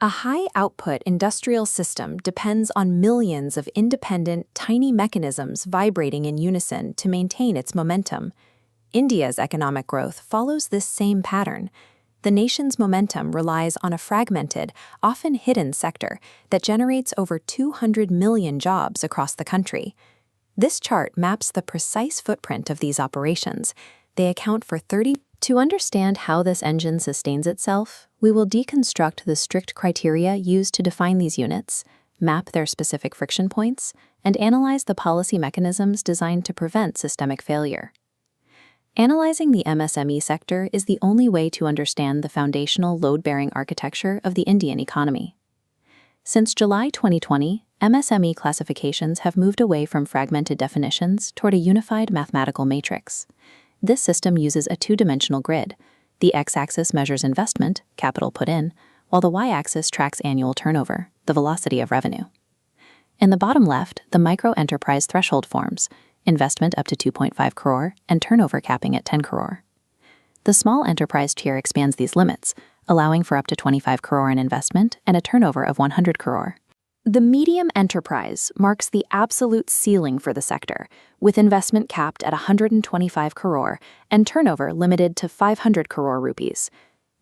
A high-output industrial system depends on millions of independent, tiny mechanisms vibrating in unison to maintain its momentum. India's economic growth follows this same pattern. The nation's momentum relies on a fragmented, often hidden sector that generates over 200 million jobs across the country. This chart maps the precise footprint of these operations. They account for 30. To understand how this engine sustains itself, we will deconstruct the strict criteria used to define these units, map their specific friction points, and analyze the policy mechanisms designed to prevent systemic failure. Analyzing the MSME sector is the only way to understand the foundational load-bearing architecture of the Indian economy. Since July 2020, MSME classifications have moved away from fragmented definitions toward a unified mathematical matrix. This system uses a two-dimensional grid. The x-axis measures investment, capital put in, while the y-axis tracks annual turnover, the velocity of revenue. In the bottom left, the micro-enterprise threshold forms, investment up to 2.5 crore and turnover capping at 10 crore. The small enterprise tier expands these limits, allowing for up to 25 crore in investment and a turnover of 100 crore. The medium enterprise marks the absolute ceiling for the sector, with investment capped at 125 crore and turnover limited to 500 crore rupees.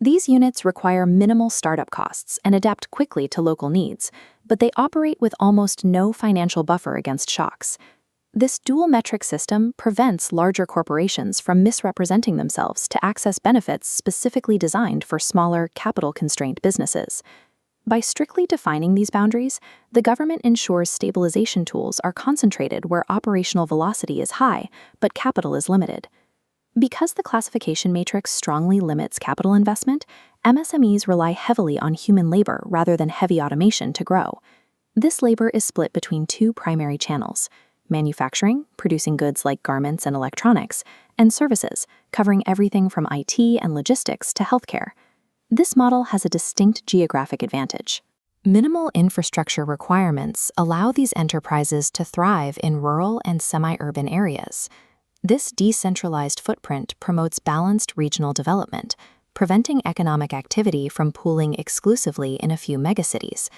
These units require minimal startup costs and adapt quickly to local needs, but they operate with almost no financial buffer against shocks. This dual metric system prevents larger corporations from misrepresenting themselves to access benefits specifically designed for smaller, capital-constrained businesses. By strictly defining these boundaries, the government ensures stabilization tools are concentrated where operational velocity is high, but capital is limited. Because the classification matrix strongly limits capital investment, MSMEs rely heavily on human labor rather than heavy automation to grow. This labor is split between two primary channels: manufacturing, producing goods like garments and electronics, and services, covering everything from IT and logistics to healthcare. This model has a distinct geographic advantage. Minimal infrastructure requirements allow these enterprises to thrive in rural and semi-urban areas. This decentralized footprint promotes balanced regional development, preventing economic activity from pooling exclusively in a few megacities.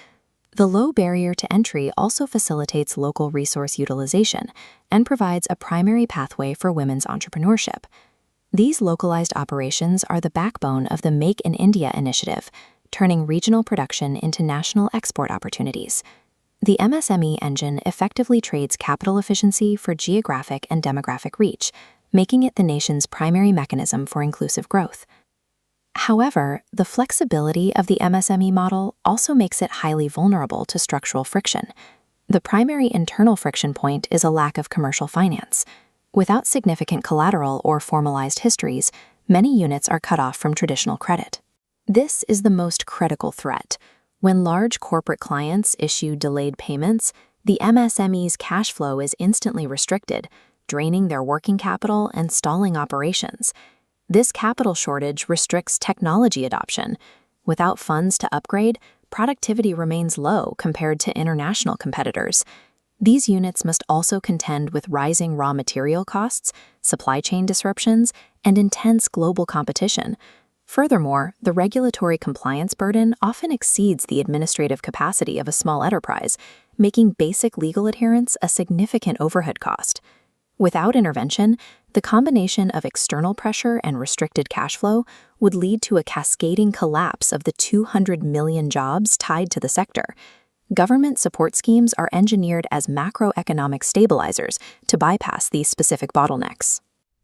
The low barrier to entry also facilitates local resource utilization and provides a primary pathway for women's entrepreneurship. These localized operations are the backbone of the Make in India initiative, turning regional production into national export opportunities. The MSME engine effectively trades capital efficiency for geographic and demographic reach, making it the nation's primary mechanism for inclusive growth. However, the flexibility of the MSME model also makes it highly vulnerable to structural friction. The primary internal friction point is a lack of commercial finance. Without significant collateral or formalized histories, many units are cut off from traditional credit. This is the most critical threat. When large corporate clients issue delayed payments, the MSME's cash flow is instantly restricted, draining their working capital and stalling operations. This capital shortage restricts technology adoption. Without funds to upgrade, productivity remains low compared to international competitors. These units must also contend with rising raw material costs, supply chain disruptions, and intense global competition. Furthermore, the regulatory compliance burden often exceeds the administrative capacity of a small enterprise, making basic legal adherence a significant overhead cost. Without intervention, the combination of external pressure and restricted cash flow would lead to a cascading collapse of the 200 million jobs tied to the sector. Government support schemes are engineered as macroeconomic stabilizers to bypass these specific bottlenecks.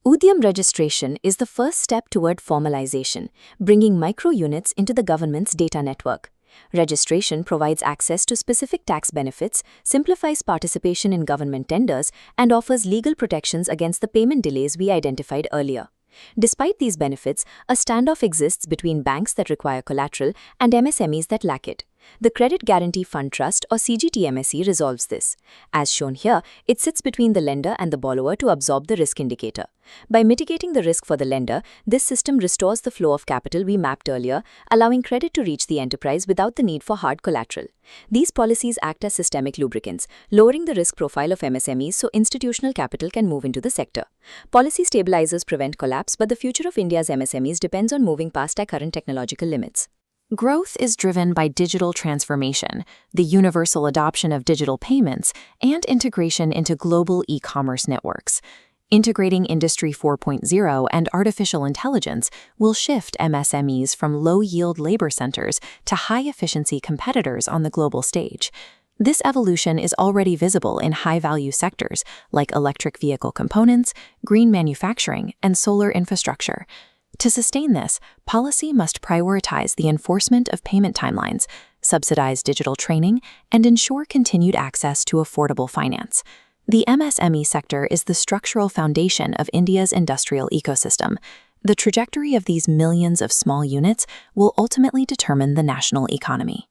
Udyam Registration is the first step toward formalization, bringing micro units into the government's data network. Registration provides access to specific tax benefits, simplifies participation in government tenders, and offers legal protections against the payment delays we identified earlier. Despite these benefits, a standoff exists between banks that require collateral and MSMEs that lack it. The Credit Guarantee Fund Trust, or CGTMSE, resolves this. As shown here, it sits between the lender and the borrower to absorb the risk indicator. By mitigating the risk for the lender, this system restores the flow of capital we mapped earlier, allowing credit to reach the enterprise without the need for hard collateral. These policies act as systemic lubricants, lowering the risk profile of MSMEs so institutional capital can move into the sector. Policy stabilizers prevent collapse, but the future of India's MSMEs depends on moving past our current technological limits. Growth is driven by digital transformation, the universal adoption of digital payments, and integration into global e-commerce networks. Integrating Industry 4.0 and artificial intelligence will shift MSMEs from low-yield labor centers to high-efficiency competitors on the global stage. This evolution is already visible in high-value sectors like electric vehicle components, green manufacturing, and solar infrastructure. To sustain this, policy must prioritize the enforcement of payment timelines, subsidize digital training, and ensure continued access to affordable finance. The MSME sector is the structural foundation of India's industrial ecosystem. The trajectory of these millions of small units will ultimately determine the national economy.